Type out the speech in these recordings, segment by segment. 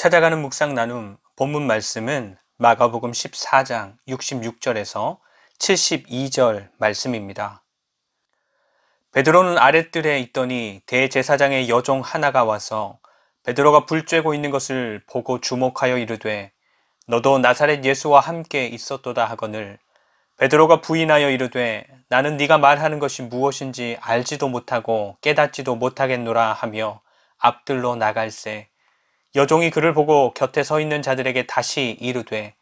찾아가는 묵상 나눔 본문 말씀은 마가복음 14장 66절에서 72절 말씀입니다. 베드로는 아랫뜰에 있더니 대제사장의 여종 하나가 와서 베드로가 불 쬐고 있는 것을 보고 주목하여 이르되 너도 나사렛 예수와 함께 있었도다 하거늘 베드로가 부인하여 이르되 나는 네가 말하는 것이 무엇인지 알지도 못하고 깨닫지도 못하겠노라 하며 앞뜰로 나갈새 여종이 그를 보고 곁에 서 있는 자들에게 다시 이르되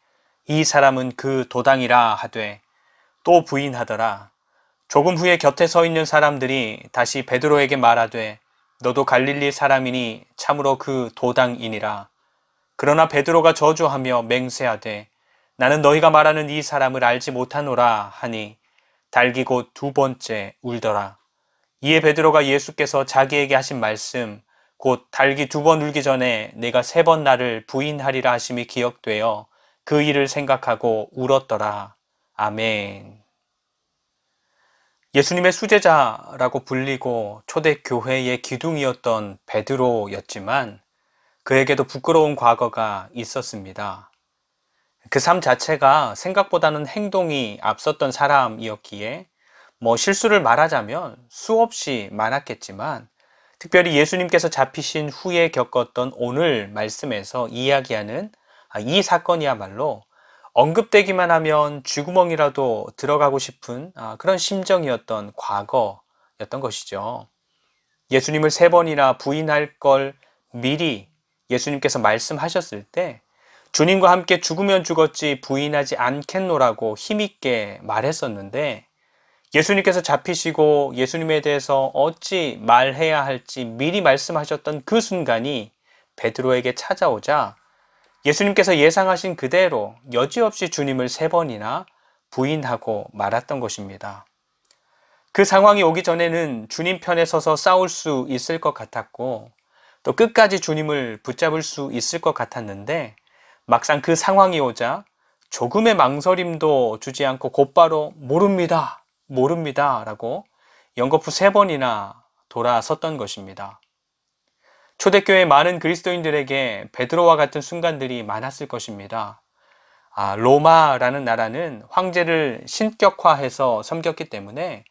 이 사람은 그 도당이라 하되 또 부인하더라. 조금 후에 곁에 서 있는 사람들이 다시 베드로에게 말하되 너도 갈릴리 사람이니 참으로 그 도당이니라. 그러나 베드로가 저주하며 맹세하되 나는 너희가 말하는 이 사람을 알지 못하노라 하니 달기 곧 두 번째 울더라. 이에 베드로가 예수께서 자기에게 하신 말씀 곧 달기 두 번 울기 전에 내가 세 번 나를 부인하리라 하심이 기억되어 그 일을 생각하고 울었더라. 아멘. 예수님의 수제자라고 불리고 초대교회의 기둥이었던 베드로였지만 그에게도 부끄러운 과거가 있었습니다. 그 삶 자체가 생각보다는 행동이 앞섰던 사람이었기에 실수를 말하자면 수없이 많았겠지만 특별히 예수님께서 잡히신 후에 겪었던 오늘 말씀에서 이야기하는 이 사건이야말로 언급되기만 하면 쥐구멍이라도 들어가고 싶은 그런 심정이었던 과거였던 것이죠. 예수님을 세 번이나 부인할 걸 미리 예수님께서 말씀하셨을 때 주님과 함께 죽으면 죽었지 부인하지 않겠노라고 힘있게 말했었는데 예수님께서 잡히시고 예수님에 대해서 어찌 말해야 할지 미리 말씀하셨던 그 순간이 베드로에게 찾아오자 예수님께서 예상하신 그대로 여지없이 주님을 세 번이나 부인하고 말았던 것입니다. 그 상황이 오기 전에는 주님 편에 서서 싸울 수 있을 것 같았고 또 끝까지 주님을 붙잡을 수 있을 것 같았는데 막상 그 상황이 오자 조금의 망설임도 주지 않고 곧바로 모릅니다 라고 연거푸 세 번이나 돌아섰던 것입니다. 초대교회 많은 그리스도인들에게 베드로와 같은 순간들이 많았을 것입니다. 로마라는 나라는 황제를 신격화해서 섬겼기 때문에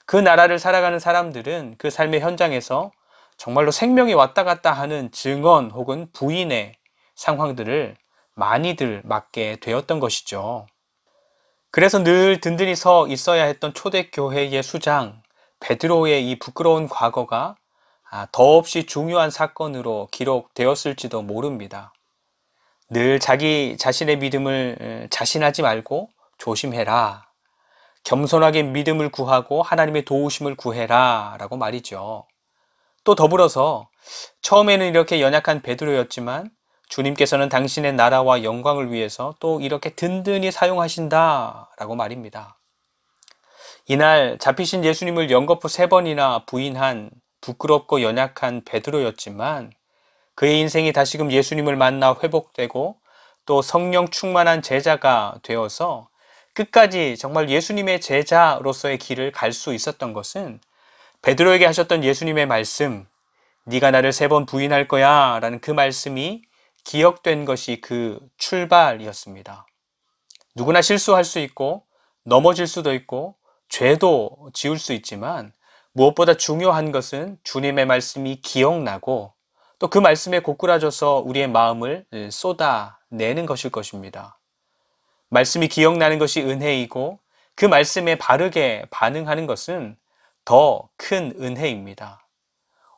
그 나라를 살아가는 사람들은 그 삶의 현장에서 정말로 생명이 왔다 갔다 하는 증언 혹은 부인의 상황들을 많이들 맞게 되었던 것이죠. 그래서 늘 든든히 서 있어야 했던 초대교회의 수장 베드로의 이 부끄러운 과거가 더없이 중요한 사건으로 기록되었을지도 모릅니다. 늘 자기 자신의 믿음을 자신하지 말고 조심해라. 겸손하게 믿음을 구하고 하나님의 도우심을 구해라 라고 말이죠. 또 더불어서 처음에는 이렇게 연약한 베드로였지만 주님께서는 당신의 나라와 영광을 위해서 또 이렇게 든든히 사용하신다 라고 말입니다. 이날 잡히신 예수님을 연거푸 세 번이나 부인한 부끄럽고 연약한 베드로였지만 그의 인생이 다시금 예수님을 만나 회복되고 또 성령 충만한 제자가 되어서 끝까지 정말 예수님의 제자로서의 길을 갈 수 있었던 것은 베드로에게 하셨던 예수님의 말씀 네가 나를 세 번 부인할 거야 라는 그 말씀이 기억된 것이 그 출발이었습니다. 누구나 실수할 수 있고 넘어질 수도 있고 죄도 지을 수 있지만 무엇보다 중요한 것은 주님의 말씀이 기억나고 또 그 말씀에 고꾸라져서 우리의 마음을 쏟아내는 것일 것입니다. 말씀이 기억나는 것이 은혜이고 그 말씀에 바르게 반응하는 것은 더 큰 은혜입니다.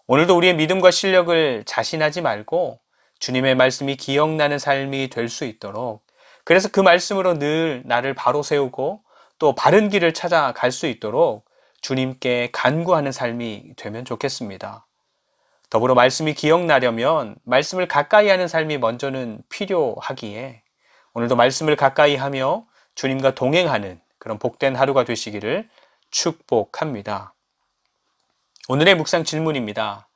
오늘도 우리의 믿음과 실력을 자신하지 말고 주님의 말씀이 기억나는 삶이 될 수 있도록 그래서 그 말씀으로 늘 나를 바로 세우고 또 바른 길을 찾아갈 수 있도록 주님께 간구하는 삶이 되면 좋겠습니다. 더불어 말씀이 기억나려면 말씀을 가까이 하는 삶이 먼저는 필요하기에 오늘도 말씀을 가까이 하며 주님과 동행하는 그런 복된 하루가 되시기를 축복합니다. 오늘의 묵상 질문입니다.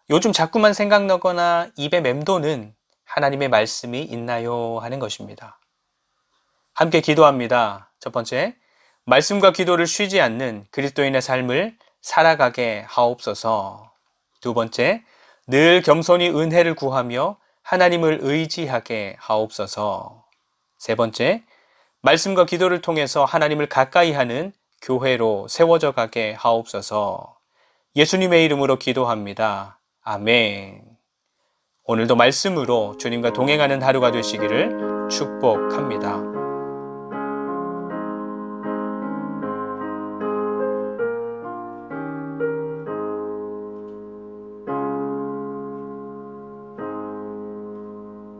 요즘 자꾸만 생각나거나 입에 맴도는 하나님의 말씀이 있나요? 하는 것입니다. 함께 기도합니다. 첫 번째, 말씀과 기도를 쉬지 않는 그리스도인의 삶을 살아가게 하옵소서. 두 번째, 늘 겸손히 은혜를 구하며 하나님을 의지하게 하옵소서. 세 번째, 말씀과 기도를 통해서 하나님을 가까이 하는 교회로 세워져 가게 하옵소서. 예수님의 이름으로 기도합니다. 아멘. 오늘도 말씀으로 주님과 동행하는 하루가 되시기를 축복합니다.